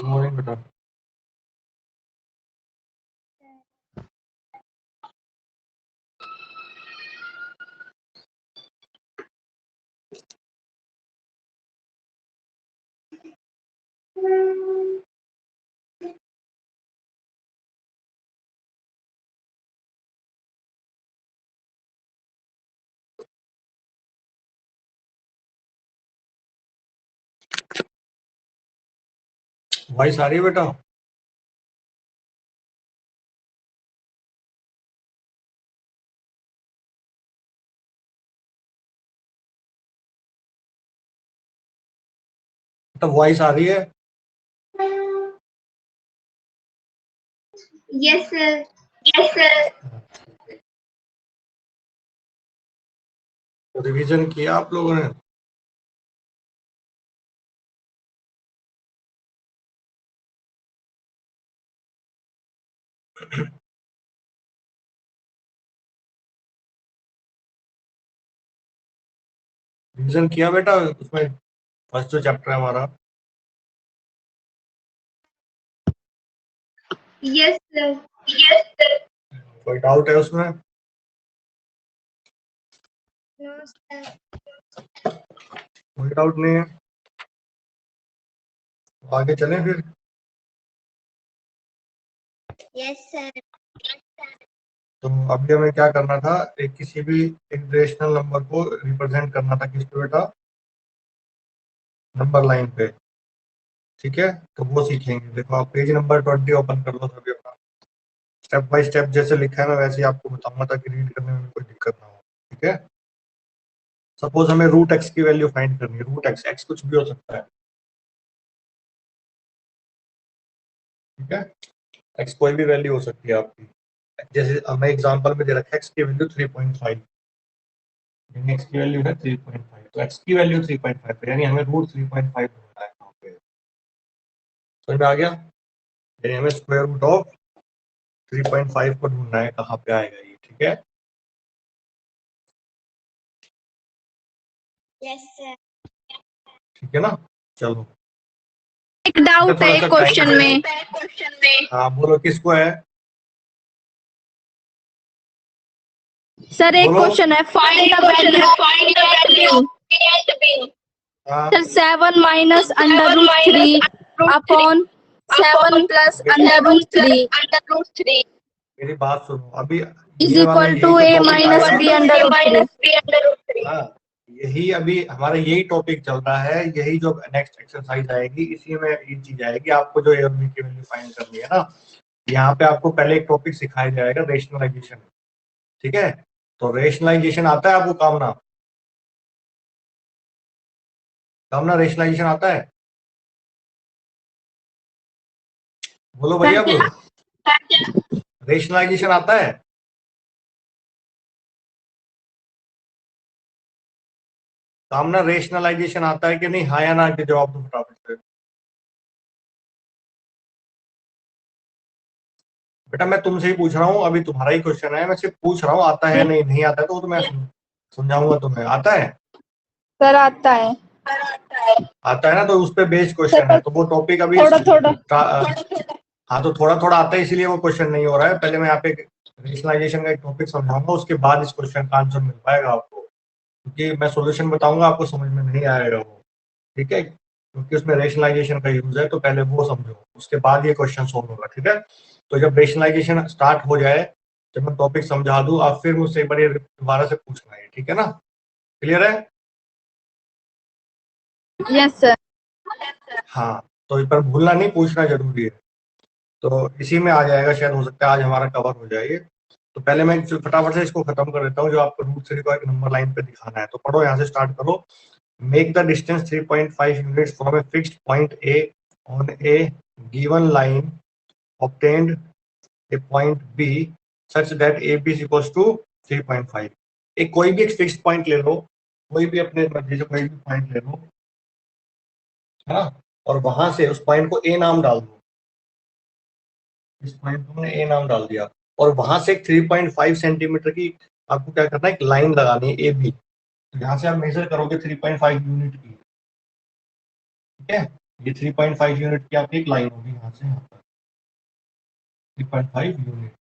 Morning बेटा। Voice आ रही है बेटा? बेटा वॉइस आ रही है? Yes sir. Yes sir. तो रिवीजन किया आप लोगों ने? रिवीजन किया बेटा उसमें फर्स्ट जो चैप्टर है हमारा? Yes sir. Yes sir. कोई डाउट है उसमें? No sir. कोई डाउट नहीं है? आगे चलें फिर। Yes sir. तो अभी हमें क्या करना था, एक किसी भी एक रेशनल नंबर को रिप्रेजेंट करना था किस पे बेटा? नंबर लाइन पे। ठीक है, तो वो सीखेंगे। देखो आप पेज नंबर 20 ओपन कर लो सभी अपना। स्टेप बाय स्टेप जैसे लिखा है मैं वैसे ही आपको बताऊंगा ताकि रीड करने में कोई दिक्कत ना हो। ठीक है, सपोज हमें रूट एक्स की वैल्यू फाइंड करनी है। रूट एक्स, एक्स कुछ भी हो सकता है। ठीक है, एक्स कोई भी वैल्यू हो सकती है आपकी। जैसे हमें एग्जांपल में दे रखा है एक्स की वैल्यू 3.5, यानी एक्स की वैल्यू है 3.5, तो एक्स की वैल्यू 3.5 यानी हमें रूट 3.5 ढूंढना है कहाँ पे। समझ में आ गया? यानी हमें स्क्वायर रूट ऑफ 3.5 को ढूंढना है, कहाँ पे आएगा ये। ठीक है, यस सर। ठीक है ना? चलो, एक डाउट है क्वेश्चन में। हाँ बोलो, किसको है? सर एक बोलो। क्वेश्चन है, फाइंड द वैल्यू हाँ, sir 7 minus under root 3 upon 7 plus under root 3 मेरी बात सुनो अभी। इज ये वाला इक्वल टू यही ए तो टॉपिक माइनस आएगा। B under root 3। हाँ, यही अभी हमारा यही टॉपिक चल रहा है। यही जो नेक्स्ट एक्सरसाइज आएगी इसी में ये चीज आएगी। आपको जो ए और बी की वैल्यू फाइंड करनी है ना, यहाँ पे आपको पहले एक टॉपिक सिखाया जाएगा, रेशनलाइजेशन। ठीक है, तो रेशनलाइजेशन आता है आपको? कामना, कामना रेशनलाइजेशन आता है? बोलो भैया, बोलो। रेशनलाइजेशन आता है? कामना रेशनलाइजेशन आता है कि नहीं? हाँ या ना के जवाब दो फटाफट से। बेटा मैं तुमसे ही पूछ रहा हूँ, अभी तुम्हारा ही क्वेश्चन है, मैं सिर्फ पूछ रहा हूँ आता है नहीं। नहीं आता है तो वो तो मैं समझाऊंगा तुम्हें। आता है? सर आता है। आता है ना, तो उस पे बेस्ड क्वेश्चन है, तो वो टॉपिक अभी थोड़ा थोड़ा हाँ तो थोड़ा थोड़ा आता है, इसीलिए वो क्वेश्चन नहीं हो रहा है। पहले मैं यहाँ पे रेशनलाइजेशन का एक टॉपिक समझाऊंगा, उसके बाद इस क्वेश्चन का आंसर मिल पाएगा आपको, क्योंकि मैं सॉल्यूशन बताऊंगा आपको समझ में नहीं आएगा वो। ठीक है, क्योंकि उसमें रेशनलाइजेशन का यूज है, तो पहले वो समझो, उसके बाद ये क्वेश्चन सोल्व होगा। ठीक है, तो जब रेशनलाइजेशन स्टार्ट हो जाए, जब मैं टॉपिक समझा दूं, आप फिर मुझसे एक बार ये दोबारा से पूछना है। ठीक है ना? क्लियर है? Yes sir. हाँ, तो इस पर भूलना नहीं, पूछना जरूरी है। तो इसी में आ जाएगा, शायद हो सकता है आज हमारा कवर हो जाए ये। तो पहले मैं फटाफट से इसको खत्म कर देता हूँ, जो आपको रूट 3 को एक नंबर लाइन पे दिखाना है। तो पढ़ो, यहाँ से स्टार्ट करो। Make the distance 3.5 units from a fixed point A on A given line obtained a point B such that AB is equals to 3.5। एक कोई भी एक फिक्स्ड पॉइंट ले लो, कोई भी अपने मर्जी से कोई भी पॉइंट ले लो, है ना, और वहां से उस पॉइंट को ए नाम डाल दो। इस पॉइंट को मैंने ए नाम डाल दिया, और वहां से 3.5 सेंटीमीटर की आपको क्या करना है, एक लाइन लगानी है ए बी। तो यहाँ से आप मेजर करोगे 3.5 यूनिट की। ठीक है, ये 3.5 यूनिट की आपकी एक लाइन होगी यहाँ से यहाँ तक 3.5 यूनिट।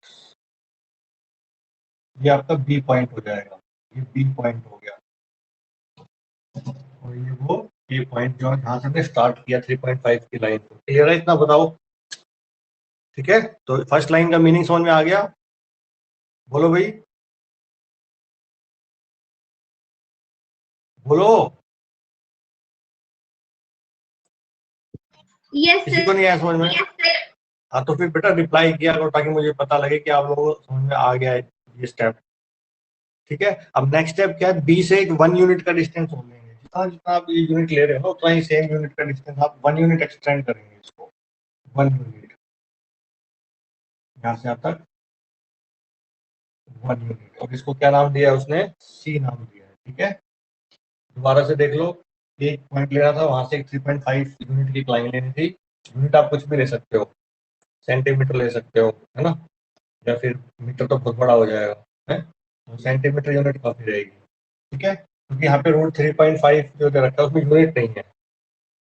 ये आपका बी पॉइंट हो जाएगा, ये बी पॉइंट हो गया, और ये वो ए पॉइंट जो जहाँ से हमने स्टार्ट किया 3.5 की लाइन को। क्लियर है इतना बताओ? ठीक है, तो फर्स्ट लाइन का मीनिंग समझ में आ गया? बोलो भाई, बोलो। Yes, किसी sir. को नहीं आया समझ में? Yes, sir. हाँ तो फिर बेटा रिप्लाई किया करो ताकि मुझे पता लगे कि आप लोगों को समझ में आ गया है ये स्टेप। ठीक है, अब नेक्स्ट स्टेप क्या है? बी से एक 1 यूनिट का डिस्टेंस हो लेंगे, जितना जितना आप ये यूनिट ले रहे हो उतना ही सेम यूनिट का डिस्टेंस आप 1 यूनिट एक्सटेंड करेंगे इसको, 1 यूनिट यहाँ से आप तक 1 यूनिट, और इसको क्या नाम दिया है उसने? सी नाम दिया है। ठीक है, दोबारा से देख लो, एक पॉइंट लेना था, वहां से एक 3.5 यूनिट की लाइन लेनी थी। यूनिट आप कुछ भी ले सकते हो, सेंटीमीटर ले सकते हो, है ना, या फिर मीटर तो बहुत बड़ा हो जाएगा, है तो सेंटीमीटर यूनिट काफी रहेगी। ठीक है, क्योंकि यहाँ पे रूट 3.5 जो दे रखा है उसमें यूनिट नहीं है,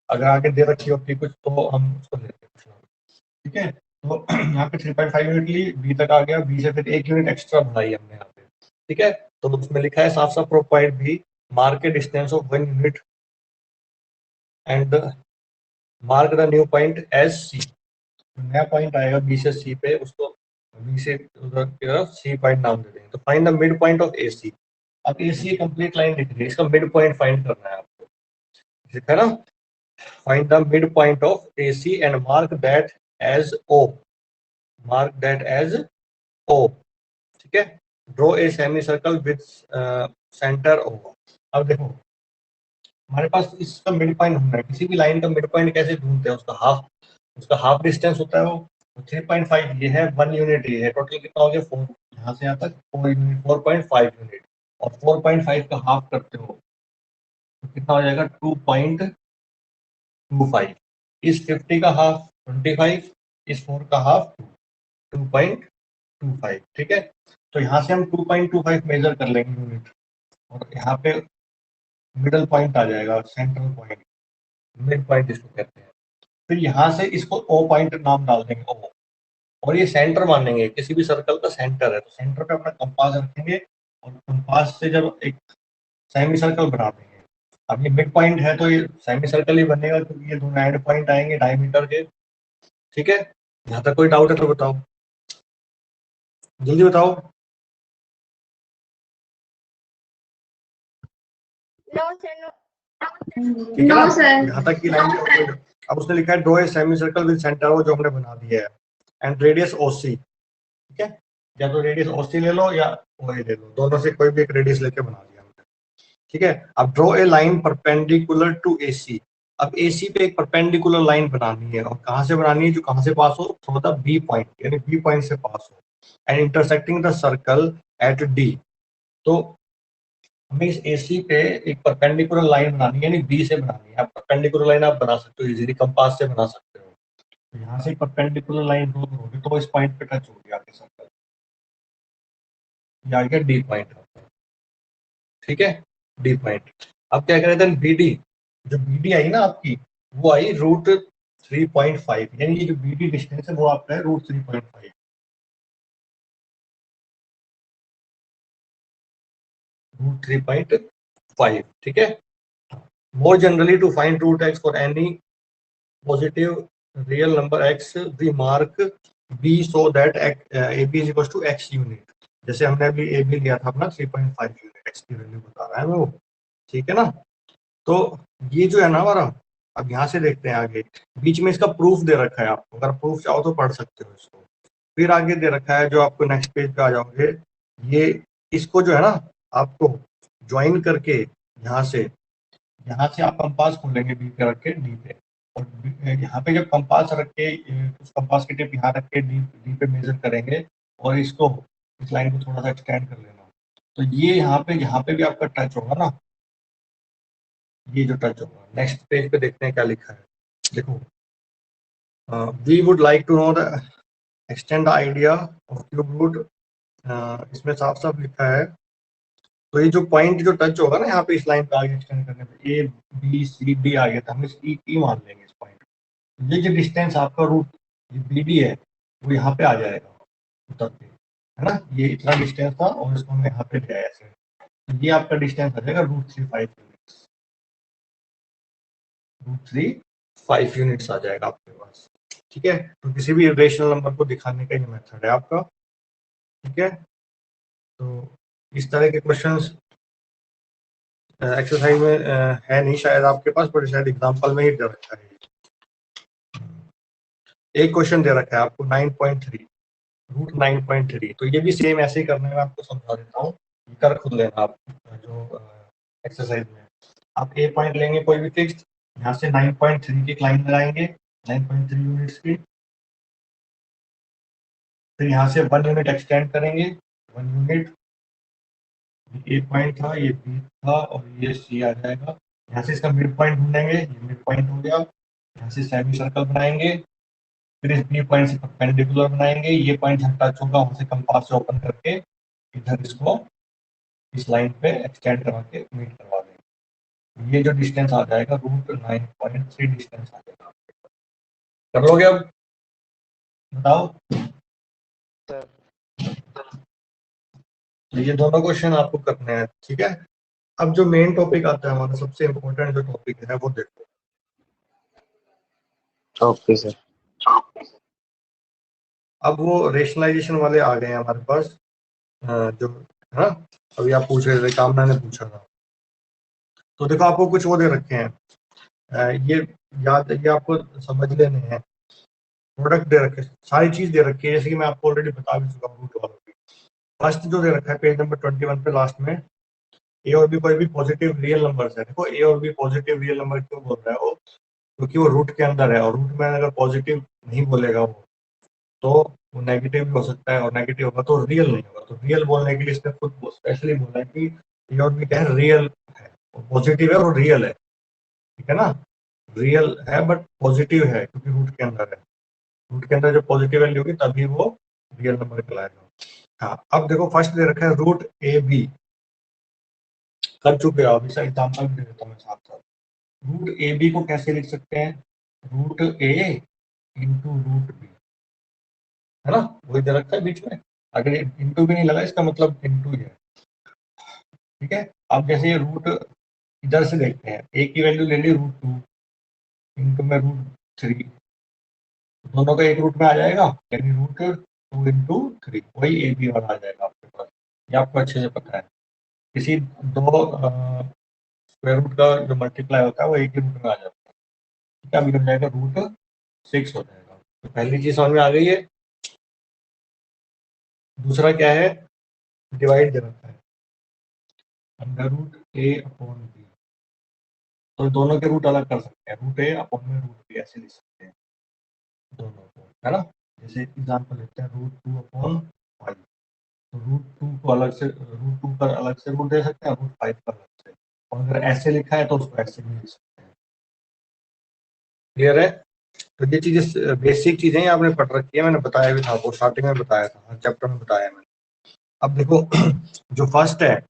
अगर आगे दे रखी होती कुछ तो हम उसको लेते कुछ। ठीक है, तो यहाँ पे 3.5 यूनिट ली, बी तक आ गया, बी से फिर 1 यूनिट एक्स्ट्रा बढ़ाई हमने यहाँ पे। ठीक है, तो उसमें लिखा है साफ साफ प्रोवाइड भी mark a distance of 1 unit and mark the new point as C. नया पॉइंट आएगा बी से सी पे, उसको बी से उधर की तरफ सी पॉइंट नाम दे देंगे। तो find the mid point of A C. अब ए सी कंप्लीट लाइन लिख रही है, इसका मिड पॉइंट फाइंड करना है आपको, ठीक है ना। Find the mid point of A C and mark that as O, mark that as O. ठीक है, draw a semi circle with centre O. अब देखो हमारे पास इसका मिड पॉइंट ढूंढना है, किसी भी लाइन का मिड पॉइंट कैसे ढूंढते हैं? उसका हाफ डिस्टेंस होता है वो 3.5, ये है 1 यूनिट, ये है टोटल कितना हो गया 4, यहाँ से यहाँ तक 4 यूनिट, 4.5 यूनिट, और 4.5 का हाफ करते हो तो कितना हो जाएगा 2.25। इस 50 का हाफ 25, इस 4 का हाफ 2.25। ठीक है, तो यहाँ से हम 2.25 मेजर कर लेंगे यूनिट, और यहाँ पे मिडल पॉइंट आ जाएगा, सेंट्रल पॉइंट, मिड पॉइंट इसको कहते हैं। फिर यहाँ से इसको ओ पॉइंट नाम डाल देंगे, ओ, और ये सेंटर मानेंगे, किसी भी सर्कल का सेंटर है तो सेंटर पे अपना कंपास रखेंगे, और कंपास से जब एक सेमी सर्कल बना देंगे। अब ये मिड पॉइंट है तो ये सेमी सर्कल ही बनेगा, क्योंकि ये दोनों एंड पॉइंट आएंगे डायमीटर के। ठीक है, यहाँ तक कोई डाउट है तो बताओ, जल्दी बताओ। No, sir. No. ठीक है No, ना? sir. यहाँ तक की लाइन। अब उसने लिखा है draw a semi circle with centre O, जो हमने बना दिया है, एंड रेडियस ओसी। ठीक है, या तो रेडियस ओसी ले लो या ओए ले लो, दोनों से कोई भी एक रेडियस लेके बना दिया हमने। ठीक है, अब draw a line perpendicular to AC. अब एसी पे एक परपेंडिकुलर लाइन बनानी है, और कहाँ से बनानी है? जो कहाँ से पास हो, थ्रू द बी पॉइंट, यानी बी पॉइंट से पास हो, and intersecting the circle eight D. तो हमें इस एसी पे एक परपेंडिकुलर लाइन बनानी है, यानी बी से बनानी है। आप परपेंडिकुलर लाइन आप बना सकते हो इजीली, कंपास से बना सकते हो। तो यहाँ से परपेंडिकुलर लाइन ड्रॉ करोगे तो इस पॉइंट पे टच होगी आपके सर्कल, ये आ गया डी पॉइंट। ठीक है, डी पॉइंट। अब क्या करें थे? बीडी, जो बीडी आई ना आपकी, वो आई रूट 3.5, यानी ये जो बीडी डिस्टेंस है वो आपका है रूट 3.5, रूट 3.5। ठीक है, more generally to find root x for any positive real number x, we mark b so that ab is equals to x unit। जैसे हमने अभी ab लिया था अपना 3.5 यूनिट, x की वैल्यू बता रहा है वो। ठीक है ना, तो ये जो है ना हमारा, अब यहाँ से देखते हैं आगे, बीच में इसका प्रूफ दे रखा है आपको, अगर प्रूफ चाहो तो पढ़ सकते हो इसको। फिर आगे दे रखा है, जो आपको नेक्स्ट पेज पे आ जाओगे, ये इसको जो है ना आपको ज्वाइन करके यहाँ से आप कंपास खोलेंगे बी पे रख के डी पे, और यहाँ पे जब कंपास रख के उस कंपास की टिप यहाँ रख के डी पे मेजर करेंगे, और इसको इस लाइन को थोड़ा सा एक्सटेंड कर लेना, तो ये यहाँ पे भी आपका टच होगा ना, ये जो टच होगा। नेक्स्ट पेज पे देखते हैं क्या लिखा है, देखो, we would like to know the extend the idea of cube root. इसमें साफ साफ लिखा है, तो ये जो पॉइंट जो टच होगा ना यहाँ पे इस लाइन पे आगे एक्सटेंड करने पे, ए बी सी डी आ गया था, हम इस ई मान लेंगे इस पॉइंट को। ये जो डिस्टेंस आपका रूट ये BD है वो यहाँ पे आ जाएगा उतर के, है ना, ये इतना डिस्टेंस था और इसको मैं यहाँ पे ले आया ऐसे, तो ये आपका डिस्टेंस आ जाएगा √3 यूनिट्स आ जाएगा आपके पास। ठीक है, तो किसी भी रेशनल नंबर को दिखाने का ये मेथड है आपका। ठीक है, तो इस तरह के क्वेश्चंस एक्सरसाइज में है नहीं शायद आपके पास, पर शायद एग्जांपल में ही दे रखा है। एक क्वेश्चन दे रखा है आपको 9.3 √9.3, तो ये भी सेम ऐसे ही करने में आपको समझा देता हूँ, कर खुद लेना आप जो एक्सरसाइज में। आप ए पॉइंट लेंगे कोई भी फिक्स, यहाँ से 9.3 की लाइन लगाएंगे, 9.3 यूनिट्स की, फिर यहाँ से 1 यूनिट एक्सटेंड करेंगे, 1 यूनिट, ए पॉइंट था, ये बी था और ये सी आ जाएगा। यहाँ से इसका मिड पॉइंट ढूंढेंगे, ये मिड पॉइंट हो गया। यहाँ से सेमी सर्कल बनाएंगे, फिर इस बी पॉइंट से परपेंडिकुलर बनाएंगे, ये पॉइंट जहाँ टच होगा वहाँ से कंपास से ओपन करके इधर इसको इस लाइन पे एक्सटेंड करवा के मीट करवा देंगे। ये जो डिस्टेंस आ जाएगा √9.3 डिस्टेंस आ जाएगा। कर लोगे अब, बताओ। तो ये दोनों क्वेश्चन आपको करने हैं। ठीक है, अब जो मेन टॉपिक आता है हमारा, सबसे इम्पोर्टेंट जो टॉपिक है वो देखो। Okay sir. अब वो रेशनलाइजेशन वाले आ गए हैं हमारे पास, जो है ना, अभी आप पूछ रहे थे, कामना ने पूछा था। तो देखो आपको कुछ वो दे रखे हैं, ये याद, ये आपको समझ लेने हैं। प्रोडक्ट दे रखे, सारी चीज दे रखी है, जैसे कि मैं आपको ऑलरेडी बता भी चुका हूँ रूट वालों की। फर्स्ट जो दे रखा है पेज नंबर 21 पे लास्ट में, ए और बी कोई भी पॉजिटिव रियल नंबर है। देखो ए और बी पॉजिटिव रियल नंबर क्यों बोल रहा है वो, क्योंकि वो रूट के अंदर है, और रूट में अगर पॉजिटिव नहीं बोलेगा वो, तो वो नेगेटिव भी हो सकता है, और नेगेटिव होगा तो रियल नहीं होगा। तो रियल बोलने के लिए इसने खुद स्पेशली बोला है कि ए और बी क्या है, रियल है, पॉजिटिव है और रियल है। ठीक है ना, रियल है बट पॉजिटिव है क्योंकि रूट के अंदर है। रूट के अंदर जो पॉजिटिव वैल्यू होगी तभी वो रियल नंबर कहलाएगा। हाँ, अब देखो फर्स्ट दे रखा है √AB, कर चुके हो, अभी एग्जाम्पल भी दे देता हूँ मैं साथ साथ। √AB को कैसे लिख सकते हैं, √A इंटू √B, है ना, वही दे रखा है बीच में। अगर इंटू भी नहीं लगा इसका मतलब इंटू ही है। ठीक है, अब जैसे ये रूट इधर से देखते हैं, ए की वैल्यू ले ली √2 इंटू में √3, दोनों का एक रूट में आ जाएगा, यानी √2 इंटू 3, वही AB वाला आ जाएगा आपके पास। ये आपको अच्छे से पता है, किसी दो स्क्वायर रूट का जो मल्टीप्लाई होता है वो एक ही रूट में आ जाता है। क्या भी हो जाएगा, √6 हो जाएगा। तो पहली चीज समझ में आ गई है। दूसरा क्या है, डिवाइड दे रखा है √A/B, तो दोनों के रूट अलग कर सकते हैं, √A/√B ऐसे लिख सकते हैं दोनों को, है ना। जैसे एग्जाम्पल लेते हैं √2/5, तो √2 को अलग से, √2 पर अलग से रूट दे सकते हैं, √5 पर अलग से, और अगर ऐसे लिखा है तो उसको ऐसे भी लिख सकते हैं। क्लियर है। तो ये चीजें बेसिक चीजें आपने पढ़ रखी है, मैंने बताया भी था, वो स्टार्टिंग में बताया था, हर चैप्टर में बताया मैंने। अब देखो जो फर्स्ट है,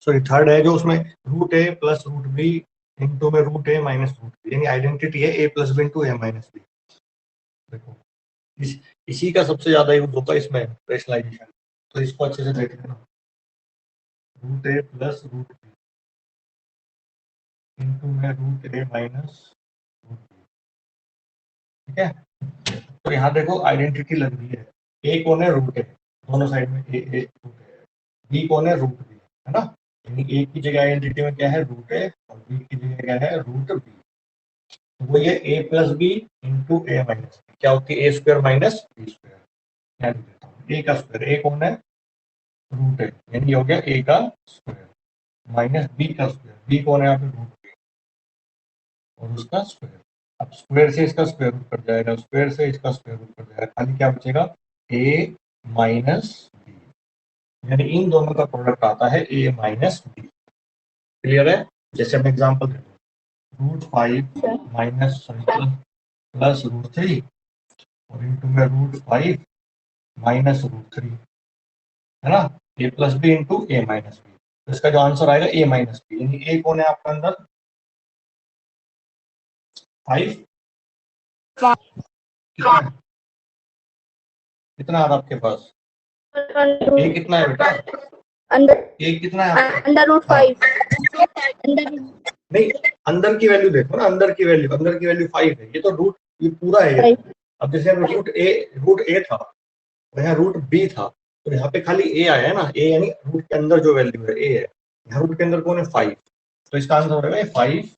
सॉरी थर्ड है, जो उसमें √A प्लस √B इंटू में √A माइनस √B, यानी आइडेंटिटी है A plus b into A minus b. देखो इसी का सबसे ज्यादा यूज होता है इसमें रेशनलाइजेशन, तो इसको अच्छे से देख लेना, √A प्लस √B इंटू में √A माइनस √B। ठीक है, तो यहाँ देखो आइडेंटिटी लग रही है, ए कौन है, √A, दोनों साइड में ए √A है, बी कौन है, √B, है ना। यानी ए की जगह आइडेंटिटी में क्या है, √A, और बी की जगह क्या है, √B। तो वो ये A plus b into A minus b, क्या होती है, A² माइनस B²। मैं लिख देता हूँ, A का स्क्वायर, A कौन है, √A, यानी ये हो गया A का स्क्वायर, माइनस B का स्क्वायर, B कौन है यहाँ पे, √B, और उसका स्क्वायर। अब स्क्वायर से इसका स्क्वायर रूट कट जाएगा, स्क्वायर से इसका स्क्वायर रूट कट जाएगा, खाली क्या बचेगा, A माइनस B, यानी इन दोनों का प्रोडक्ट आता है A माइनस B। क्लियर है। जैसे हम एग्जांपल देते हैं, √5 माइनस प्लस √3 और इंटू में √5 माइनस √3, है ना, A plus b into A minus b. तो इसका जो आंसर आएगा A माइनस बी, यानी A कौन है आपका अंदर, 5 कितना है? कितना है आपके पास? ए कितना है बेटा? ए कितना है आपका? अंडर रूट हाँ। 5 नहीं, अंदर की वैल्यू देखो ना, अंदर की वैल्यू 5 है। ये तो रूट, ये पूरा है ये। अब जैसे रूट ए था, और यहाँ रूट बी था, तो यहाँ पे खाली ए आया है ना, ए यानी रूट के अंदर जो वैल्यू है ए है। यहाँ रूट के अंदर कौन है? 5। तो इसका आंसर हो जाएगा 5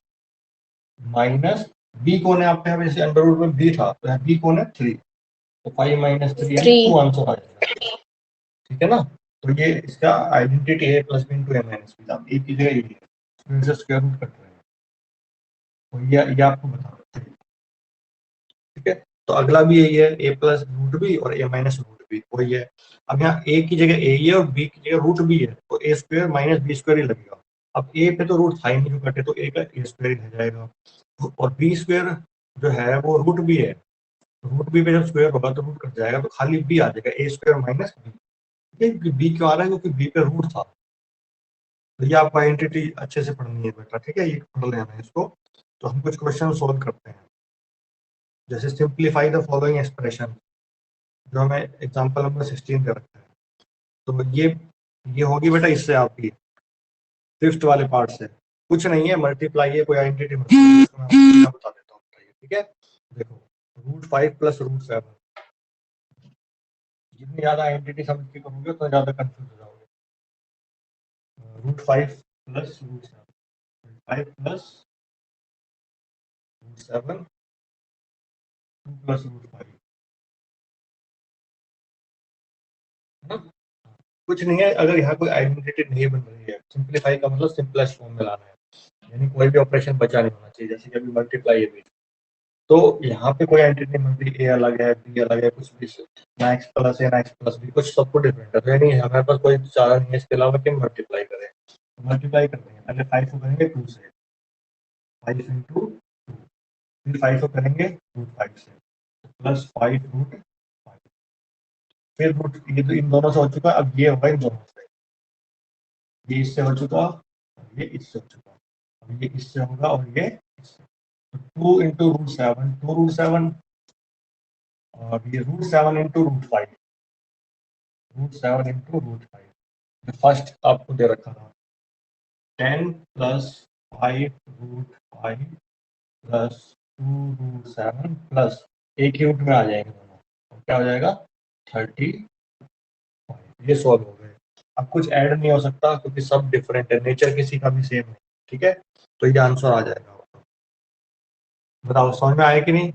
माइनस बी कौन है आपके यहाँ पे? जैसे अंडर रूट में बी था, तो यहाँ बी कौन है? 3। तो 5 माइनस 3 यानी 2 आंसर आ जाएगा। ठीक है ना? तो ये इसका आइडेंटिटी है plus b into a minus B. आप ए की जगह ये स्क्वायर रूट कट रहे हैं, तो ये आपको बता रहा है। ठीक है, तो अगला भी यही है, ए प्लस रूट बी और ए माइनस रूट बी वही है। अब यहाँ ए की जगह ए ही है और बी की जगह रूट बी है, तो a square minus b square ही लगेगा। अब ए पे तो रूट था ही नहीं जो कटे, तो ए का ए स्क्वायर ही रह जाएगा। और बी स्क्वायर जो है वो रूट बी है, रूट बी पे जब स्क्वायर होगा तो रूट कट जाएगा, तो खाली बी आ जाएगा, a square minus B. B क्यों आ रहा है? क्योंकि बी पे रूट था। तो ये आपको आइडेंटिटी अच्छे से पढ़नी है बेटा, ठीक है, ये पढ़ लेना है इसको। तो हम कुछ क्वेश्चन सोल्व करते हैं। जैसे सिंप्लीफाई द फॉलोइंग एक्सप्रेशन, जो हमें एग्जांपल नंबर 16 पे रखा है। तो ये होगी बेटा इससे आपकी फिफ्थ वाले पार्ट से। कुछ नहीं है, मल्टीप्लाई है, कोई आइडेंटिटी मत करो, इसको मैं आपको बता देता हूँ। ठीक है, देखो √5 प्लस √7, जितनी ज्यादा आइडेंटिटी समझ के करोगे तो ज्यादा कंफ्यूज हो जाओगे। √5 प्लस √7, 5 प्लस √7, 2 प्लस √5, है ना? कुछ नहीं है, अगर यहाँ कोई आइडेंटिटी नहीं बन रही है, सिंप्लीफाई का मतलब सिंपलेस्ट फॉर्म में लाना है, यानी कोई भी ऑपरेशन बचा नहीं होना चाहिए। जैसे कि अभी मल्टीप्लाई है, तो यहाँ पे कोई आइडेंटिटी नहीं बन रही, ए अलग है, बी अलग है, कुछ भी ना एक्स प्लस है ना एक्स प्लस बी, कुछ सबको डिफरेंट है। तो यानी हमारे पास कोई चारा नहीं है इसके अलावा कि मल्टीप्लाई करें। तो मल्टीप्लाई करते हैं, पहले 5 को करेंगे 2 से, 5 इंटू 2, फिर 5 को करेंगे √5 से, प्लस 5 √5, फिर रूट, ये तो इन दोनों से हो चुका, अब ये होगा इन दोनों से, ये इससे हो चुका और ये इससे हो चुका, अब ये इससे होगा और ये इससे। तो 2 इंटू √7, 2 √7, और ये √7 इंटू √5, √7 इंटू √5। फर्स्ट आपको दे रखा था 10 प्लस 5 √5 प्लस 2 √7 प्लस एक ही रूट में आ जाएंगे दोनों, तो क्या हो जाएगा 35। ये सॉल्व हो गए। अब कुछ ऐड नहीं हो सकता क्योंकि सब डिफरेंट है, नेचर किसी का भी सेम नहीं। ठीक है, तो ये आंसर आ जाएगा। बताओ समझ में आया कि नहीं?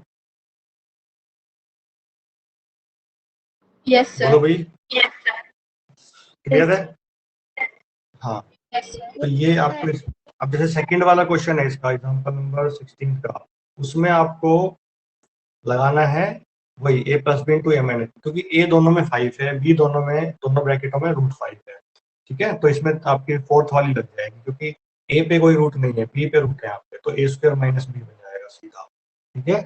Yes sir. बोलो भाई, क्लियर है? हाँ, तो ये आपको अब जैसे सेकंड वाला क्वेश्चन है इसका, एग्जांपल नंबर 16 का, उसमें आपको लगाना है वही ए plus b into a minus, क्योंकि ए दोनों में 5 है, बी दोनों ब्रैकेटों में √5 है। ठीक है, तो इसमें आपकी फोर्थ वाली लग जाएगी, क्योंकि ए पे कोई रूट नहीं है, बी पे रूट है यहाँ पे, तो ए स्क्वायर माइनस बी बन जाएगा सीधा। ठीक है,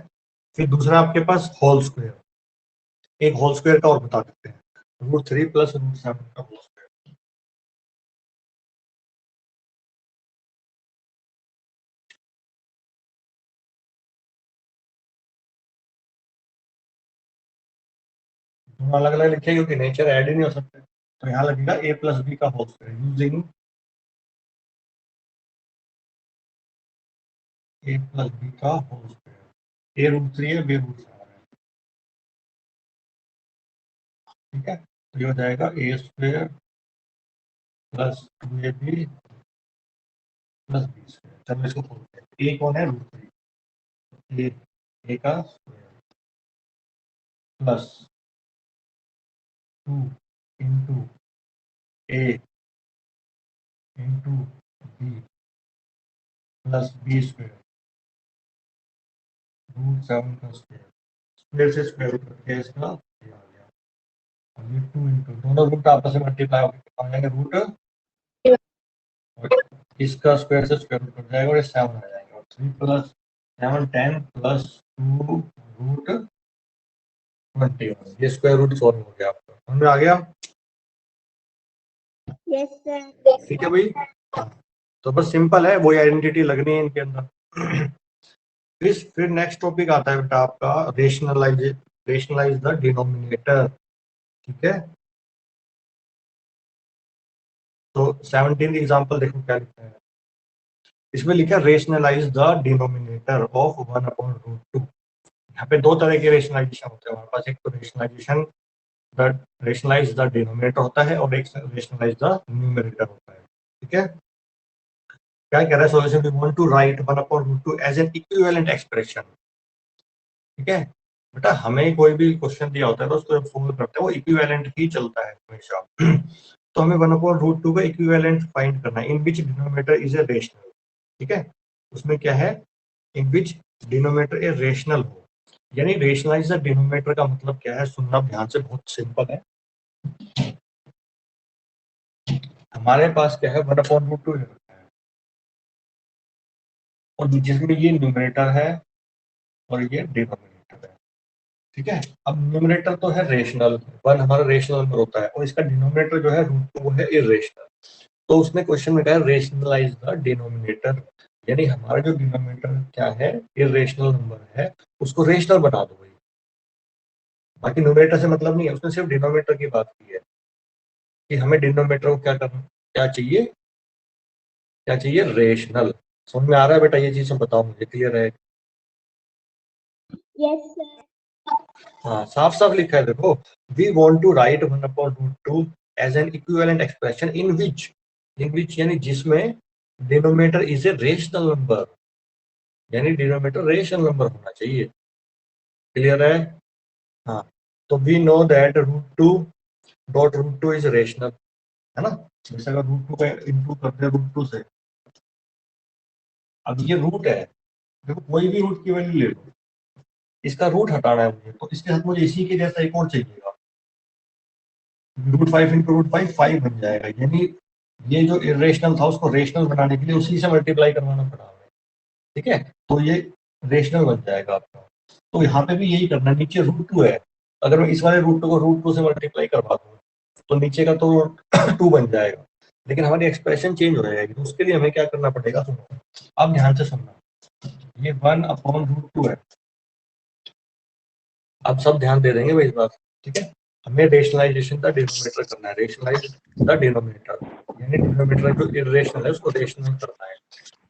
फिर दूसरा आपके पास होल स्क्वायर, एक होल स्क्वायर का और बता देते हैं, √3 प्लस √7 का होल स्क्वायर। दोनों अलग अलग लिखे क्योंकि नेचर ऐड ही नहीं हो सकते, तो यहाँ लगेगा ए प्लस बी का whole square using a plus b का होल स्क्वायर। ए √3 है, बी √7 है। ठीक है, तो ये हो जाएगा a square plus 2ab plus b square. चलो इसको खोलते हैं, ए कौन है? √3, ए का square plus 2 into a into b plus b square √7 का स्क्वायर, स्क्वायर से स्क्वायर रूट कट गया इसका, ये आ गया। और ये 2 इंटू दोनों रूट आपस में मल्टीप्लाई होकर आ जाएंगे रूट, और इसका स्क्वायर से स्क्वायर रूट कट जाएगा और ये 7 आ जाएगा, और 3 प्लस 7 10 प्लस 2 √21। ये स्क्वायर रूट सॉल्व हो गया आपका, समझ में आ गया? Yes, sir. ठीक है भाई, तो बस सिंपल है, वही आइडेंटिटी लगनी है इनके अंदर। फिर नेक्स्ट टॉपिक आता है बेटा आपका रेशनलाइज द डिनोमिनेटर। ठीक है, तो 17 एग्जांपल देखो क्या लिखा है इसमें। लिखा रेशनलाइज द डिनोमिनेटर ऑफ 1/√2। यहाँ पे दो तरह के रेशनलाइजेशन होते हैं हमारे पास। एक तो रेशनलाइज द डिनोमिनेटर होता है और एक रेशनलाइज द न्यूमरेटर होता है। ठीक है, क्या कह रहा है solution, we want to write 1/√2 as an equivalent expression. ठीक है बेटा, हमें कोई भी क्वेश्चन दिया होता है तो उसको सोल्व करते हैं वो इक्विवेलेंट ही चलता है हमेशा। तो हमें 1/√2 का इक्विवेलेंट फाइंड करना है इन विच डिनोमिनेटर इज ए रेशनल। ठीक है, उसमें क्या है, इन विच डिनोमिनेटर ए रेशनल हो, यानी रेशनलाइज द डिनोमिनेटर का मतलब क्या है, सुनना ध्यान से, बहुत सिंपल है। हमारे पास क्या है 1/√2 है और जिसमें ये न्यूमरेटर है और ये डिनोमिनेटर है। ठीक है, अब न्यूमरेटर तो है रेशनल, 1 हमारा रेशनल नंबर होता है और इसका डिनोमिनेटर जो है √2 वो है इरेशनल। तो उसने क्वेश्चन में कहा रेशनलाइज द डिनोमिनेटर, यानी हमारा जो डिनोमिनेटर क्या है इरेशनल नंबर है उसको रेशनल बना दो भाई। बाकी न्यूमरेटर से मतलब नहीं है, उसने सिर्फ डिनोमिनेटर की बात की है कि हमें डिनोमिनेटर को क्या करना, क्या चाहिए, क्या चाहिए, रेशनल। समझ में आ रहा है बेटा, ये चीज बताओ मुझे, क्लियर है? Yes, sir. हाँ, साफ साफ लिखा है देखो, we want to write 1/√2 as an equivalent expression in which यानी जिसमें denominator is a rational number, यानी डिनोमिनेटर रेशनल नंबर होना चाहिए। क्लियर है? हाँ, तो we know that √2 is rational, है ना। जैसे अगर √2 का इंटू करते हैं √2 से, अब ये रूट है, देखो कोई भी रूट की वैल्यू ले लो, इसका रूट हटाना है मुझे, तो इसके साथ मुझे इसी के जैसा एक और चाहिएगा, √5 इंटू √5 5 बन जाएगा, यानी ये जो इरेशनल था उसको रेशनल बनाने के लिए उसी से मल्टीप्लाई करवाना पड़ा हमें। ठीक है, तो ये रेशनल बन जाएगा आपका। तो यहाँ पे भी यही करना है, नीचे √2 है, अगर मैं इस वाले √2 को √2 से मल्टीप्लाई करवा दूँ तो नीचे का तो 2 बन जाएगा, लेकिन हमारी एक्सप्रेशन चेंज हो जाएगी। तो उसके लिए हमें क्या करना पड़ेगा, सुनो अब ध्यान से सुनना, ये 1/√2 है, अब सब ध्यान दे देंगे भाई इस बात। ठीक है, हमें रेशनलाइजेशन का डिनोमिनेटर करना है, रेशनलाइज द डिनोमिनेटर, यानी डिनोमिनेटर जो इरेशनल है उसको रेशनल करना है।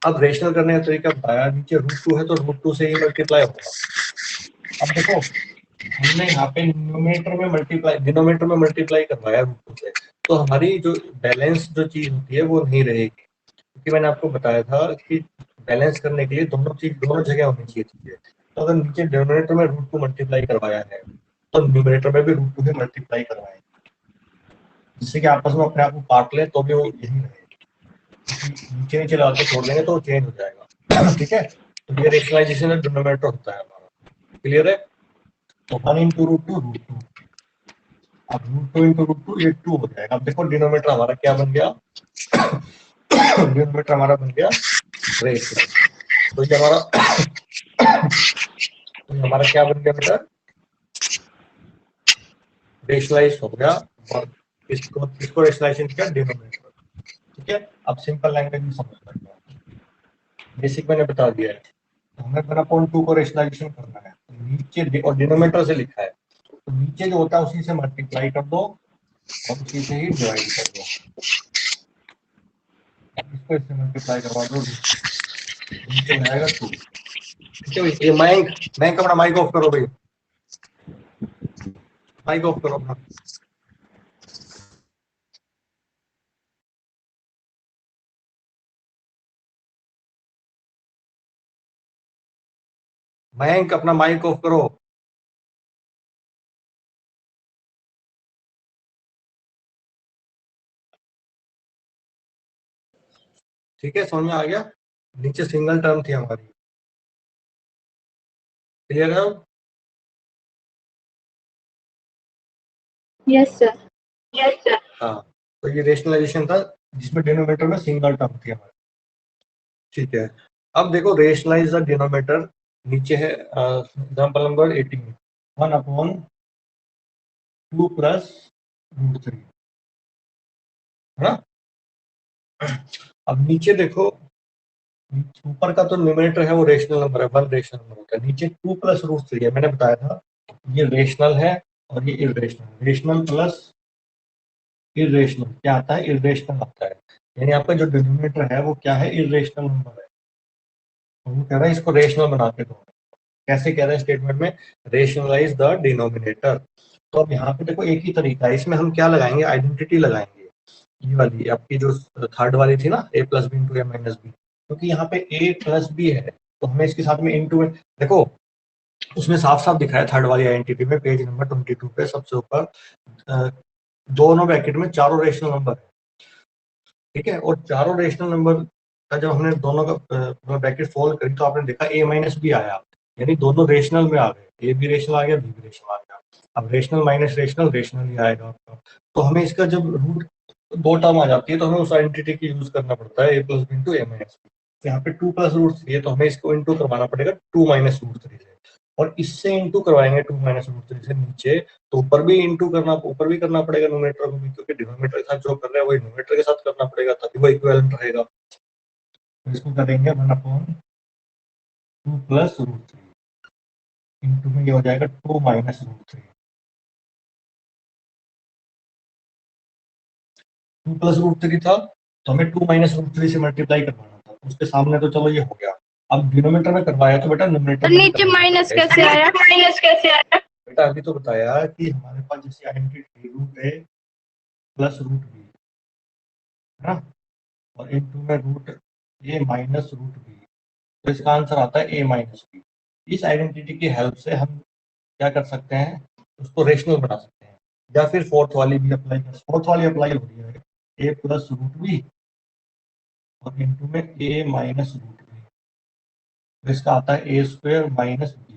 अब रेशनल करने का तरीका बताया, नीचे √2 है तो √2 से ही मल्टीप्लाई होगा। अब देखो हमने यहाँ पे न्यूमरेटर में मल्टीप्लाई, डिनोमिनेटर में मल्टीप्लाई करवाया √2 से, तो हमारी जो बैलेंस जो चीज होती है वो नहीं रहेगी, क्योंकि मैंने आपको बताया था कि बैलेंस करने के लिए दोनों जगह होनी चाहिए चीजें। तो अगर नीचे डिनोमिनेटर में √2 मल्टीप्लाई करवाया है तो न्यूमरेटर में भी √2 से मल्टीप्लाई करवाएं, जिससे कि आपस में अपने आप को काट लें तो भी वो यही रहेगा। नीचे नीचे लगा के छोड़ देंगे तो वो चेंज हो जाएगा। ठीक है, तो ये रेशनलाइजेशन डिनोमिनेटर होता है हमारा। क्लियर है? तो 1 इंटू √2 अब √2 इंटू √2 ये 2 हो जाएगा। अब देखो डिनोमिनेटर हमारा क्या बन गया, डिनोमिनेटर हमारा बन गया रेशनल। तो ये हमारा क्या बन गया बेटा, रेशनलाइज हो गया। और इसको रेशनलाइजेशन किया डिनोमिनेटर। ठीक है, अब सिंपल लैंग्वेज में समझ सकते हैं, बेसिक मैंने बता दिया है। तो हमें 1/2 को रेशनलाइजेशन करना है, तो नीचे और डिनोमिनेटर से लिखा है तो नीचे जो होता है उसी से मल्टीप्लाई कर दो और उसी से ही डिवाइड कर दो। इसको इससे मल्टीप्लाई करवा दो, नीचे जाएगा 2। ठीक है भाई, ये माइक अपना माइक ऑफ करो भाई, माइक ऑफ करो अपना। मयंक अपना माइक ऑफ करो। ठीक है, समझ में आ गया? नीचे सिंगल टर्म थी हमारी, क्लियर है? Yes, sir. Yes, sir. हाँ, तो ये रेशनलाइजेशन था जिसमें डिनोमिनेटर में सिंगल टर्म थी हमारी। ठीक है, अब देखो रेशनलाइज द डिनोमिनेटर, नीचे है एग्जांपल नंबर 18, 1/2 प्लस √3, है ना। अब नीचे देखो ऊपर का तो न्यूमरेटर है वो रेशनल नंबर है, 1 रेशनल नंबर होता है। नीचे 2 प्लस रूट 3 है, मैंने बताया था ये रेशनल है और ये इरेशनल। रेशनल प्लस इरेशनल क्या आता है? इरेशनल आता है। यानी आपका जो डिनोमिनेटर है वो क्या है? इरेशनल नंबर है। वो कह रहा है इसको रेशनल बना के दो। कैसे कह रहे हैं स्टेटमेंट में? Rationalise the denominator. तो अब यहाँ पे देखो एक ही तरीका है, इसमें हम क्या लगाएंगे? आइडेंटिटी लगाएंगे। ये वाली आपकी जो थर्ड वाली थी ना, ए plus b into a minus B, क्योंकि यहाँ पे ए प्लस बी है तो हमें इसके साथ में इंटू में, देखो उसमें साफ साफ दिखा है थर्ड वाली आइडेंटिटी में, पेज नंबर 22 पे सबसे ऊपर दोनों ब्रैकेट में चारों रेशनल नंबर है, ठीक है। और चारों रेशनल नंबर का जब हमने दोनों का ब्रैकेट फोल्ड करी तो आपने देखा ए माइनस बी आया, यानी दोनों रेशनल में आ गए। ए भी रेशनल आ गया, बी भी रेशनल आ गया। अब रेशनल माइनस रेशनल, रेशनल ही आएगा आपका। तो हमें इसका जब रूट दो टर्म आ जाती है तो हमें उस आइडेंटिटी की यूज करना पड़ता है, ए plus b into a minus B. यहाँ पे 2 प्लस रूट 3 है तो हमें इसको इंटू करवाना पड़ेगा 2 माइनस रूट 3 से, और इससे इंटू करवाएंगे 2 माइनस रूट 3 से नीचे, तो ऊपर भी इंटू करना, ऊपर भी करना पड़ेगा न्यूमरेटर को भी, क्योंकि डिनोमिनेटर के साथ जो कर रहे हैं वही न्यूमरेटर के साथ करना पड़ेगा, तभी वो इक्विवेलेंट रहेगा। तो इसको करेंगे 1/2 प्लस रूट 3 इंटू में ये हो जाएगा 2 माइनस रूट 3। 2 प्लस रूट 3 था तो हमें 2 माइनस रूट 3 से मल्टीप्लाई करवाना था, उसके सामने तो चलो ये हो गया। अब डिनोमिनेटर में करवाया तो बेटा न्यूमरेटर में नीचे माइनस कैसे आया? बेटा अभी तो बताया कि हमारे पास जैसे आइडेंटिटी रूट ए प्लस रूट बी है ना, और इंटू में रूट ए माइनस रूट बी, तो इसका आंसर आता है ए माइनस बी। इस आइडेंटिटी की हेल्प से हम क्या कर सकते हैं? उसको रेशनल बना सकते हैं, या फिर फोर्थ वाली भी अप्लाई कर, फोर्थ वाली अप्लाई हो रही है, ए प्लस रूट बी और इंटू में ए माइनस रूट बी, तो इसका आता है ए स्क्वायर माइनस बी।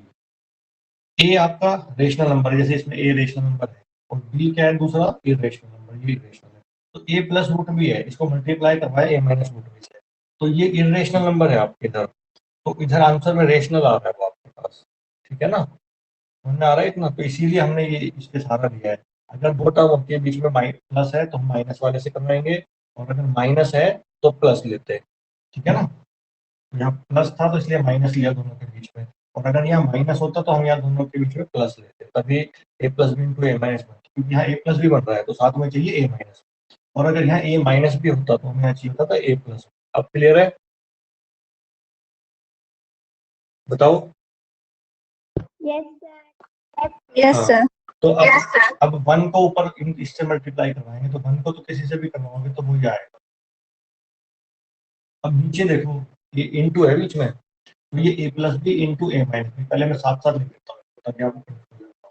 ए आपका रेशनल नंबर है, जैसे इसमें ए रेशनल नंबर है, और बी क्या है दूसरा? इरेशनल नंबर, ये इरेशनल है। तो ए प्लस रूट बी है, इसको मल्टीप्लाई करवाया ए माइनस रूट बी से, तो ये इरेशनल नंबर है आपके इधर, तो इधर आंसर में रेशनल आ रहा है वो आपके पास, ठीक है ना? समझ में आ रहा है इतना? तो इसीलिए हमने ये इसके सहारा लिया है। अगर दो टर्म के बीच में प्लस है तो हम माइनस वाले से करवाएंगे, और अगर माइनस है तो प्लस लेते हैं, ठीक है ना? तो यहाँ प्लस था तो इसलिए माइनस लिया दोनों के बीच में, और अगर यहाँ माइनस होता तो हम यहाँ दोनों के बीच में प्लस लेते, तभी ए plus b into a minus बन, क्योंकि यहाँ ए प्लस भी बन रहा है तो साथ में चाहिए ए माइनस, और अगर यहाँ ए माइनस भी होता तो हमें यहाँ चाहिए होता था ए प्लस। अब क्लियर है? बताओ। यस हाँ, सर। तो अब 1 को ऊपर इससे मल्टीप्लाई करवाएंगे तो 1 को तो किसी से भी करवाओगे तो वही आएगा। अब नीचे देखो ये इंटू है बीच में, तो ये ए plus b into a minus B, पहले मैं साथ साथ लिख देता हूँ ताकि आपको confuse ना हो।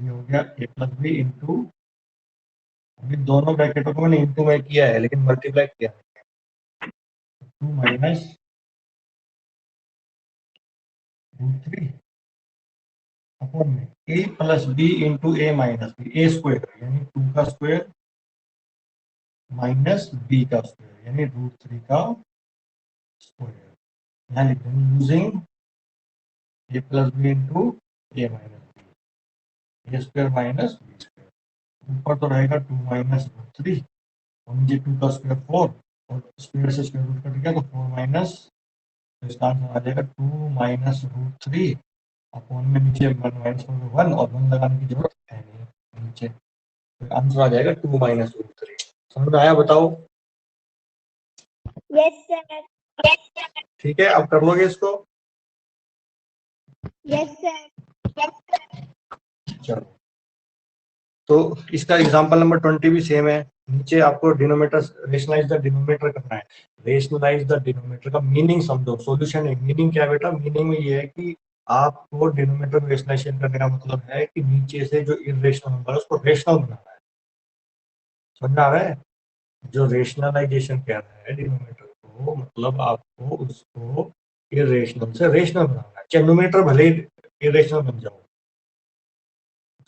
ये हो गया ए प्लस बी इंटू, अभी दोनों ब्रैकेटों को मैंने इंटू में किया है लेकिन मल्टीप्लाई किया है, 2 माइनस रूट 3 अपॉन में a plus b into a minus b, a square यानी 2 का स्क्वायर माइनस बी का स्क्वायर यानी रूट 3 का स्क्वायर, यहाँ लिख देंगे using a plus b into a minus b, a square minus b square. ऊपर तो रहेगा 2 माइनस रूट 3 और नीचे 2 का स्क्वायर 4, और स्क्वायर से स्क्वायर रूट कट गया तो 4 माइनस, तो इसका आंसर आ जाएगा 2 माइनस रूट 3 अपॉन में नीचे 1 माइनस 1 और 1 लगाने की जरूरत है नहीं नीचे, तो आंसर आ जाएगा 2 माइनस रूट 3। समझ में आया? बताओ। Yes sir. ठीक है, अब कर लोगे इसको? Yes sir. चलो, तो इसका एग्जांपल नंबर 20 भी सेम है। नीचे आपको डिनोमिनेटर रेशनलाइज द डिनोमिनेटर करना है। रेशनलाइज द डिनोमिनेटर का मीनिंग समझो, सॉल्यूशन है। मीनिंग क्या है बेटा? मीनिंग में ये है कि आपको डिनोमिनेटर में रेशनलाइजेशन करने का मतलब है कि नीचे से जो इरेशनल नंबर है उसको रेशनल बनाना है। समझ में आ रहा है? जो रेशनलाइजेशन कह रहा है डिनोमिनेटर को, मतलब आपको उसको इरेशनल से रेशनल बनाना है, चाहे न्यूमरेटर भले ही इरेशनल बन जाओ,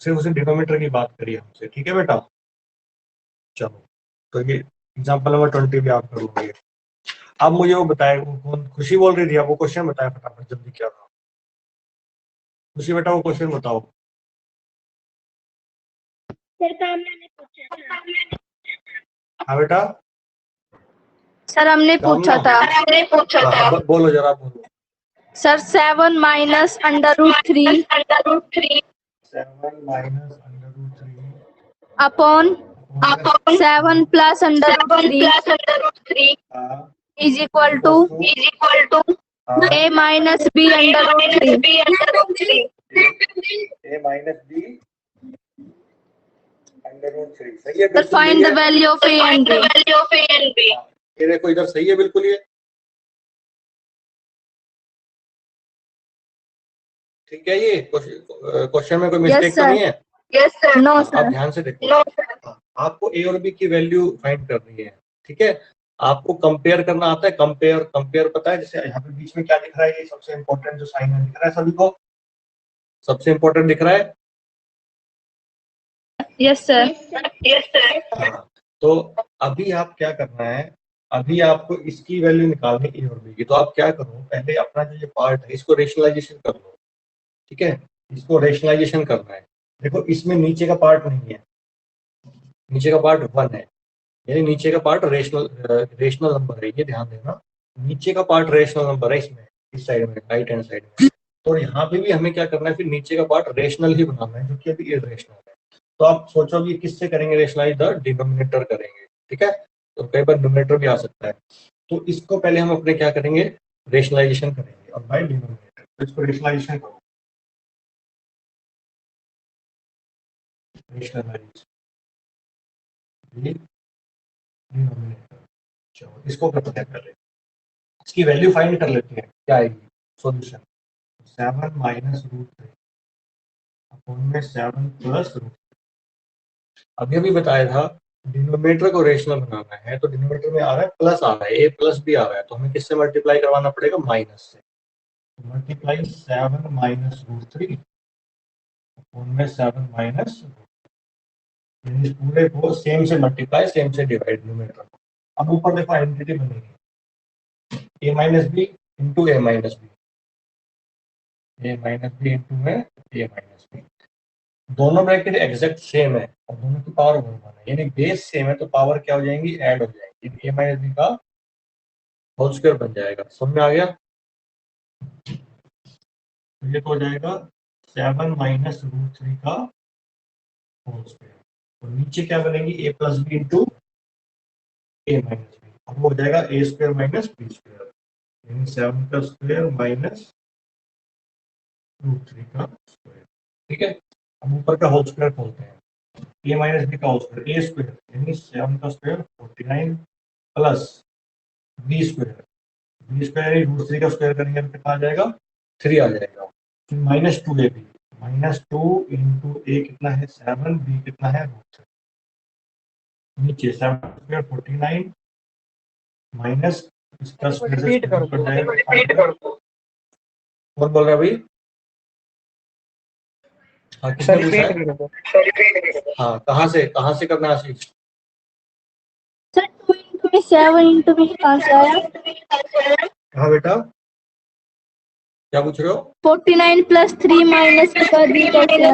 सिर्फ उसे डिनोमिनेटर की बात करिए हमसे, ठीक है बेटा? चलो, तो ये एग्जांपल नंबर 20 भी आप कर लोगे। अब मुझे वो बताए, वो कौन खुशी बोल रही थी, अब वो क्वेश्चन बताया फटाफट जल्दी, क्या था खुशी बेटा? वो क्वेश्चन बताओ। सर कामना ने पूछा था। हाँ बेटा। सर हमने पूछा था। हाँ, बोलो जरा बोलो। Sir 7 minus under root 3 7 minus under root 3 upon 7 plus under root 3 is equal to a minus b under root 3। A minus b under root 3 सही है। Sir find the value of a and b. ये देखो इधर सही है बिल्कुल। ये ठीक है। ये क्वेश्चन में कोई मिस्टेक तो नहीं है? Yes sir. नो आप सर। ध्यान से देखो। आपको ए और बी की वैल्यू फाइंड करनी है। ठीक है। आपको कंपेयर करना आता है। कंपेयर पता है? जैसे यहाँ पे बीच में क्या दिख रहा है? ये सबसे इंपॉर्टेंट जो साइन है दिख रहा है सभी को? सबसे इंपॉर्टेंट दिख रहा है? Yes sir. हाँ, तो अभी आप क्या करना है? अभी आपको इसकी वैल्यू निकालनी ए और बी की। तो आप क्या करो, पहले अपना जो ये पार्ट है इसको रेशनलाइजेशन कर लो। ठीक है, इसको रेशनलाइजेशन करना है। देखो इसमें नीचे का पार्ट नहीं है, नीचे का पार्ट 1 है, यानी नीचे का पार्ट रेशनल नंबर है। ये ध्यान देना, नीचे का पार्ट रेशनल नंबर है इसमें, इस साइड में, राइट हैंड साइड में। तो यहाँ पे भी हमें क्या करना है, फिर नीचे का पार्ट रेशनल ही बनाना है, जो कि अभी इरेशनल है। तो आप सोचो कि किससे करेंगे रेशनलाइज? द डिनोमिनेटर करेंगे। ठीक है, तो कई बार डिनोमिनेटर भी आ सकता है। तो इसको पहले हम अपने क्या करेंगे, रेशनलाइजेशन करेंगे, और बाय डिनोमिनेटर। तो इसको रेशनलाइजेशन करो, रेशनलाइज डिनोमिनेटर। चलो इसको करते हैं पहले, इसकी वैल्यू फाइंड कर लेते हैं क्या आएगी सॉल्यूशन। 7 माइनस रूट 3 अपॉन में 7 प्लस रूट। अभी अभी बताया था डिनोमिनेटर को रेशनल बनाना है, तो डिनोमिनेटर में आ रहा है प्लस, आ रहा है ए प्लस भी आ रहा है, तो हमें किससे मल्टीप्लाई करवाना पड़ेगा? माइनस से। तो मल्टीप्लाई 7 माइनस रूट 3 अपॉन में 7 माइनस, इस पूरे को सेम से मल्टीप्लाई, सेम से डिवाइड डिनोमिनेटर को। अब ऊपर देखो आइडेंटिटी बनेगी, ए minus B into a minus b, A minus B into में ए माइनस बी। दोनों ब्रैकेट एग्जैक्ट सेम है और दोनों की पावर 1 है, यानी बेस सेम है, तो पावर क्या हो जाएंगी? ऐड हो जाएंगी। ए माइनस बी का होल स्क्वायर बन जाएगा। समझ में आ गया? तो ये तो हो जाएगा 7 माइनस रूट 3 का होल स्क्वायर। तो नीचे क्या बनेगी? ए plus b into a minus B, और वो हो जाएगा a square minus b square, यानी 7 का स्क्वायर माइनस रूट 3 का स्क्वायर। ठीक है, अब ऊपर का होल स्क्वायर खोलते हैं। ए माइनस बी का होल स्क्वायर, ए स्क्वायर यानी 7 का square 49 plus b square, b square यानी रूट 3 का स्क्वायर करेंगे तो कितना आ जाएगा? 3 आ जाएगा। फिर minus 2 a b, minus 2 into a कितना है? 7, बी कितना है? रूट 3। नीचे 7 स्क्वायर 49 माइनस इसका स्क्वायर से कट जाएगा। कौन बोल रहा है भाई? हाँ, किसने पूछा है? हाँ, कहाँ से करना है आशीष? सर 2 इंटू में 7 इंटू में कहाँ से आया? हाँ बेटा, क्या पूछ रहे हो? 49 प्लस 3 माइनस के बाद बी कैसे आया?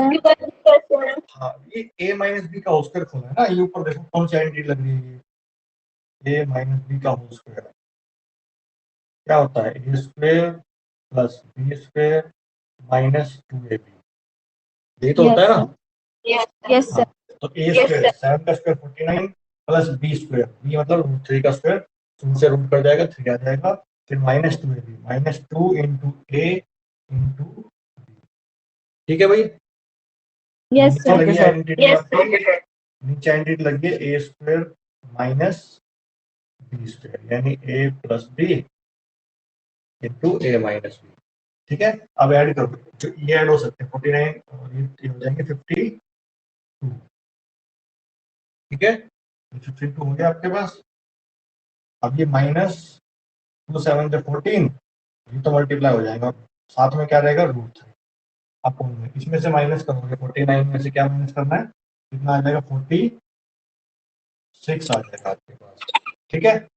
हाँ, ये ए माइनस बी का होल स्क्वायर खोला है ना। ये ऊपर देखो कौन सी आइडेंटिटी लग रही है? ये ए माइनस बी का होल स्क्वायर क्या होता है? A square plus b square minus 2ab, यही तो होता है ना? Yes sir. तो ए स्क्वायर 7 का square 49 plus b square, b मतलब रूट 3 का स्क्वायर, से रूट कर जाएगा, 3 आ जाएगा। फिर minus 2ab, minus 2 into a into B. ठीक है भाई? Yes sir. नीचे आइडेंटिटी लगी है a square minus b square, यानी ए plus b into a minus B. ठीक है, अब ऐड करो, जो ये ऐड हो सकते हैं 49 और ये हो जाएंगे 52। ठीक है, 52 हो गया आपके पास। अब ये माइनस 2 7 से 14, ये तो मल्टीप्लाई हो जाएगा, साथ में क्या रहेगा? रूट 3 अपॉन में, इसमें से माइनस करोगे 49 में से क्या माइनस करना है? कितना आ जाएगा? 46 आ जाएगा आपके पास। ठीक है,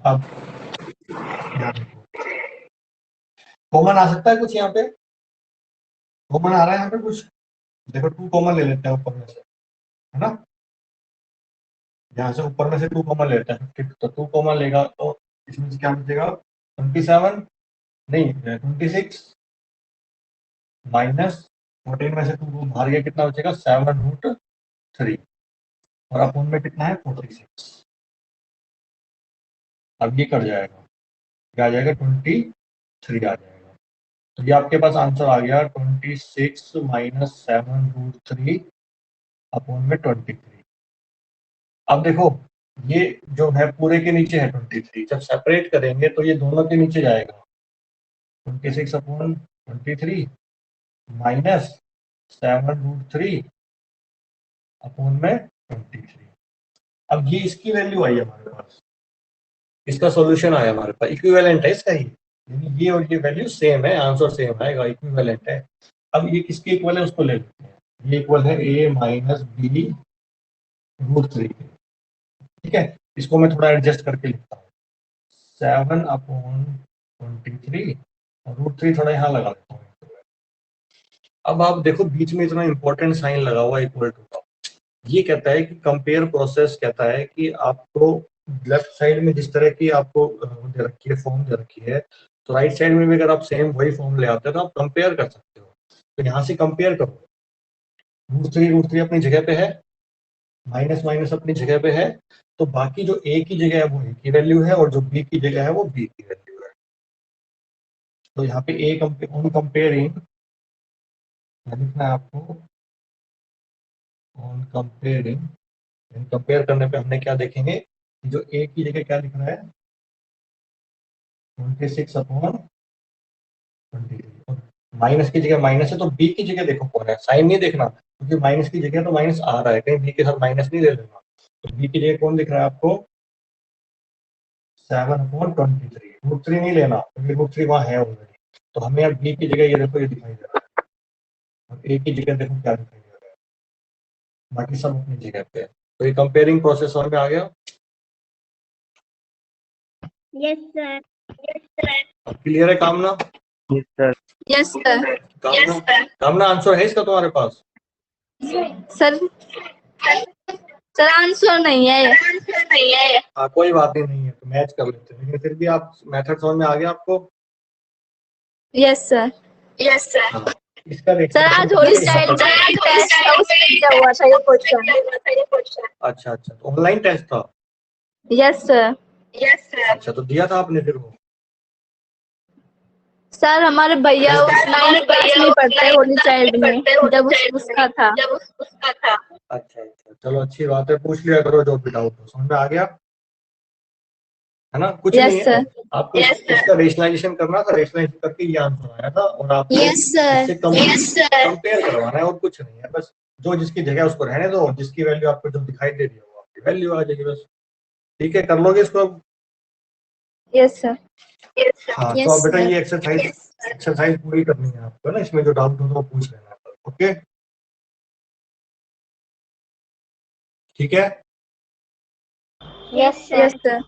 अब यहाँ देखो, कॉमन आ सकता है कुछ यहाँ पे? कॉमन आ रहा है यहाँ पे कुछ? देखो 2 कॉमन ले लेते हैं ऊपर में से, है ना? यहाँ से ऊपर में से 2 कॉमन लेते हैं 50, तो 2 कॉमन लेगा तो इसमें से क्या बचेगा 27 नहीं 26 माइनस 14 में से 2 बाहर गया, कितना बचेगा 7√3 और अपोन में कितना है 46। अब ये कट जाएगा, क्या आ जाएगा 23 आ जाएगा। तो ये आपके पास आंसर आ गया 26 माइनस 7√3 अपोन में 23। अब देखो ये जो है पूरे के नीचे है 23, जब सेपरेट करेंगे तो ये दोनों के नीचे जाएगा 26 अपॉन 23 माइनस 7√3 अपोन में 23। अब ये इसकी वैल्यू आई हमारे पास, इसका सॉल्यूशन आया हमारे पास, इक्विवेलेंट है इसका, यानी ये और ये वैल्यू सेम है, आंसर सेम आएगा, इक्विवेलेंट है। अब ये किसके इक्वल है उसको ले लेते हैं, ये इक्वल है a माइनस b√3। ठीक है, इसको मैं थोड़ा एडजस्ट करके लिखता हूँ 7/23 और √3 थोड़ा यहाँ लगा देता हूँ। अब आप देखो बीच में इतना इंपॉर्टेंट साइन लगा हुआ इक्वल टू का, ये कहता है कि कंपेयर प्रोसेस कहता है कि आपको लेफ्ट साइड में जिस तरह की आपको दे रखी है, फॉर्म दे रखी है, तो राइट साइड में भी अगर आप सेम वही फॉर्म ले आते हो तो आप कंपेयर कर सकते हो। तो यहाँ से कंपेयर करो, √3 अपनी जगह पे है, माइनस माइनस अपनी जगह पे है, तो बाकी जो a की जगह है वो a की वैल्यू है और जो b की जगह है वो b की वैल्यू है। तो यहाँ पे ऑन कंपेयरिंग लिखना है आपको, ऑन कंपेयरिंग, कंपेयर करने पे हमने क्या देखेंगे, जो a की जगह क्या लिख रहा है 26/23, माइनस की जगह माइनस है तो b की जगह देखो कौन है, साइन नहीं देखना क्योंकि माइनस की जगह तो माइनस आ रहा है, कहीं b के साथ माइनस नहीं ले लेना। तो b की जगह कौन दिख रहा है आपको 7/23, √3 नहीं लेना क्योंकि √3 वहाँ है ऑलरेडी। तो हमें अब b की जगह ये देखो ये दिखाई दे रहा है और a की जगह देखो क्या दिखाई दे रहा है, बाकी सब अपनी जगह पे है। तो ये कंपेयरिंग प्रोसेस समझ में आ गया? Yes, sir. क्लियर है कामना? Yes sir. कामना आंसर है इसका तुम्हारे पास? सर सर आंसर नहीं है। हाँ कोई बात ही नहीं है, तो मैच कर लेते हैं, लेकिन फिर भी आप मेथड समझ में आ गया आपको? Yes sir. हाँ, इसका सर आज होली चाइल्ड टेस्ट था उसमें दिया हुआ था ये क्वेश्चन। अच्छा अच्छा, तो ऑनलाइन टेस्ट था? Yes sir. अच्छा, तो दिया था आपने फिर वो? सर हमारे भैया 9th क्लास में पढ़ते हैं होली चाइल्ड में, जब उसका था। अच्छा अच्छा, चलो अच्छी बात है, पूछ लिया करो जो भी डाउट हो। समझ में आ गया है ना? कुछ नहीं यस है, सर। आपको इसका रेशनलाइजेशन करना था, रेशनलाइजेशन करके ये आंसर आया था और आपको यस सर। इससे कंपेयर करवाना है और कुछ नहीं है, बस जो जिसकी जगह उसको रहने दो, जिसकी वैल्यू आपको जो दिखाई दे रही है वो आपकी वैल्यू आ जाएगी बस। ठीक है, कर लोगे इसको अब? Yes sir. हाँ तो अब बेटा ये एक्सरसाइज पूरी करनी है आपको ना, इसमें जो डाउट हो तो पूछ लेना। ओके ठीक है? Yes, sir. Yes sir.